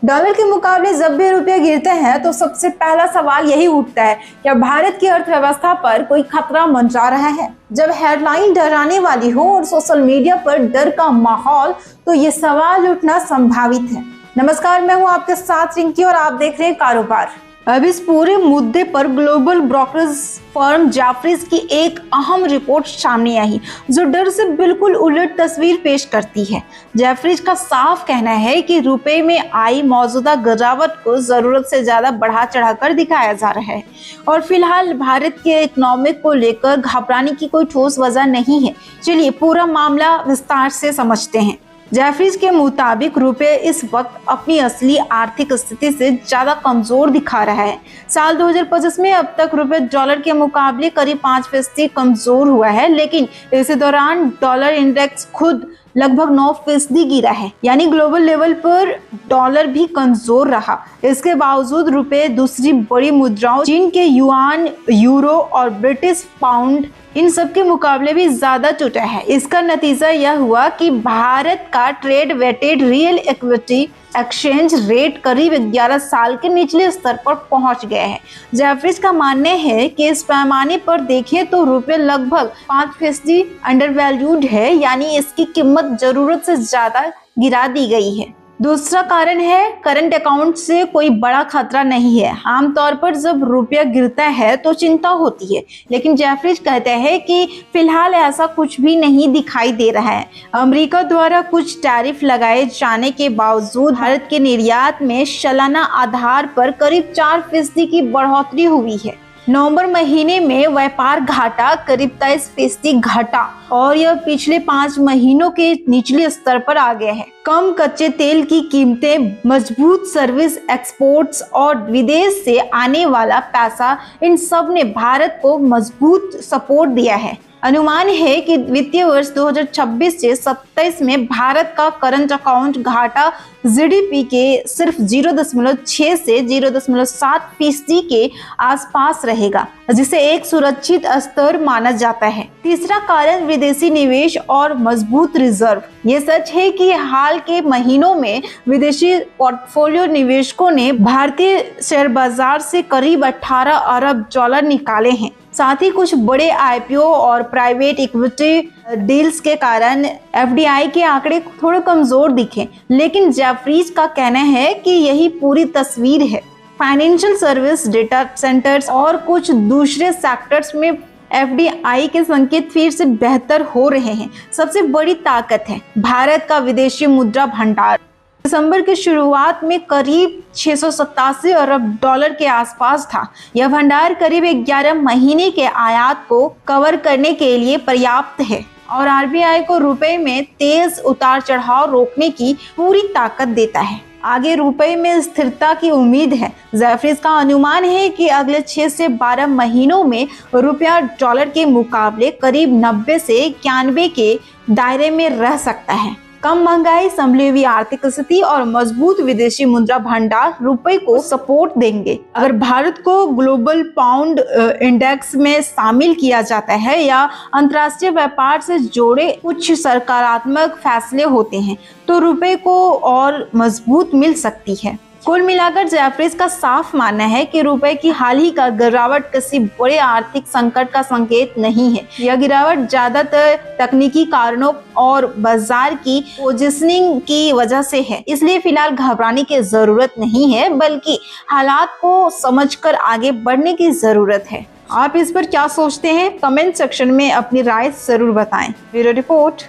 Dollar के मुकाबले जब भी रुपये गिरते हैं तो सबसे पहला सवाल यही उठता है, क्या भारत की अर्थव्यवस्था पर कोई खतरा मंडरा रहा है। जब हेडलाइन डराने वाली हो और सोशल मीडिया पर डर का माहौल, तो ये सवाल उठना संभावित है। नमस्कार, मैं हूं आपके साथ रिंकी और आप देख रहे हैं कारोबार। अब इस पूरे मुद्दे पर ग्लोबल ब्रोकरेज फर्म जेफरीज की एक अहम रिपोर्ट सामने आई, जो डर से बिल्कुल उलट तस्वीर पेश करती है। जेफरीज का साफ कहना है कि रुपए में आई मौजूदा गिरावट को जरूरत से ज्यादा बढ़ा चढ़ाकर दिखाया जा रहा है और फिलहाल भारत के इकोनॉमिक को लेकर घबराने की कोई ठोस वजह नहीं है। चलिए पूरा मामला विस्तार से समझते हैं। जेफरीज के मुताबिक रुपये इस वक्त अपनी असली आर्थिक स्थिति से ज्यादा कमजोर दिखा रहा है। साल 2025 में अब तक रुपये डॉलर के मुकाबले करीब 5% कमजोर हुआ है, लेकिन इसी दौरान डॉलर इंडेक्स खुद लगभग 9% गिरा है, यानी ग्लोबल लेवल पर डॉलर भी कमजोर रहा। इसके बावजूद रुपये दूसरी बड़ी मुद्राओं चीन के युआन, यूरो और ब्रिटिश पाउंड इन सब के मुकाबले भी ज्यादा टूटा है। इसका नतीजा यह हुआ कि भारत का trade weighted real equity exchange rate करीब 11 साल के निचले स्तर पर पहुंच गया है। जेफरीज का मानना है कि इस पैमाने पर देखें तो रुपये लगभग 5% अंडर वैल्यूड है, यानी इसकी कीमत जरूरत से ज्यादा गिरा दी गई है। दूसरा कारण है करंट अकाउंट से कोई बड़ा खतरा नहीं है। आमतौर पर जब रुपया गिरता है तो चिंता होती है, लेकिन जेफरीज कहते हैं कि फिलहाल ऐसा कुछ भी नहीं दिखाई दे रहा है। अमेरिका द्वारा कुछ टैरिफ लगाए जाने के बावजूद भारत के निर्यात में सालाना आधार पर करीब 4% की बढ़ोतरी हुई है। नवंबर महीने में व्यापार घाटा करीब 23% घटा और यह पिछले 5 महीनों के निचले स्तर पर आ गया है। कम कच्चे तेल की कीमतें, मजबूत सर्विस एक्सपोर्ट्स और विदेश से आने वाला पैसा, इन सब ने भारत को मजबूत सपोर्ट दिया है। अनुमान है कि वित्तीय वर्ष 2026 से 27 में भारत का करंट अकाउंट घाटा जीडीपी के सिर्फ 0.6 से 0.7% के आसपास रहेगा, जिसे एक सुरक्षित स्तर माना जाता है। तीसरा कारण विदेशी निवेश और मजबूत रिजर्व। ये सच है कि हाल के महीनों में विदेशी पोर्टफोलियो निवेशकों ने भारतीय शेयर बाजार से करीब 18 अरब डॉलर निकाले हैं। साथ ही कुछ बड़े आईपीओ और प्राइवेट इक्विटी डील्स के कारण एफडीआई के आंकड़े थोड़े कमजोर दिखे, लेकिन जेफरीज का कहना है कि यही पूरी तस्वीर है। फाइनेंशियल सर्विस, डेटा सेंटर्स और कुछ दूसरे सेक्टर्स में एफडीआई के संकेत फिर से बेहतर हो रहे हैं। सबसे बड़ी ताकत है भारत का विदेशी मुद्रा भंडार। दिसंबर की शुरुआत में करीब 687 अरब डॉलर के आसपास था। यह भंडार करीब 11 महीने के आयात को कवर करने के लिए पर्याप्त है और आरबीआई को रुपए में तेज उतार चढ़ाव रोकने की पूरी ताकत देता है। आगे रुपए में स्थिरता की उम्मीद है। जेफरीज का अनुमान है कि अगले 6 से 12 महीनों में रुपया डॉलर के मुकाबले करीब 90 से 91 के दायरे में रह सकता है। कम महंगाई, संभली हुई आर्थिक स्थिति और मजबूत विदेशी मुद्रा भंडार रुपए को सपोर्ट देंगे। अगर भारत को ग्लोबल पाउंड इंडेक्स में शामिल किया जाता है या अंतर्राष्ट्रीय व्यापार से जोड़े कुछ सकारात्मक फैसले होते हैं तो रुपए को और मजबूत मिल सकती है। कुल मिलाकर जेफरीज का साफ मानना है कि रुपए की हाल ही का गिरावट किसी बड़े आर्थिक संकट का संकेत नहीं है। यह गिरावट ज्यादातर तकनीकी कारणों और बाजार की पोजीशनिंग की वजह से है, इसलिए फिलहाल घबराने की जरूरत नहीं है, बल्कि हालात को समझकर आगे बढ़ने की जरूरत है। आप इस पर क्या सोचते हैं? कमेंट सेक्शन में अपनी राय जरूर बताएं। Bureau report.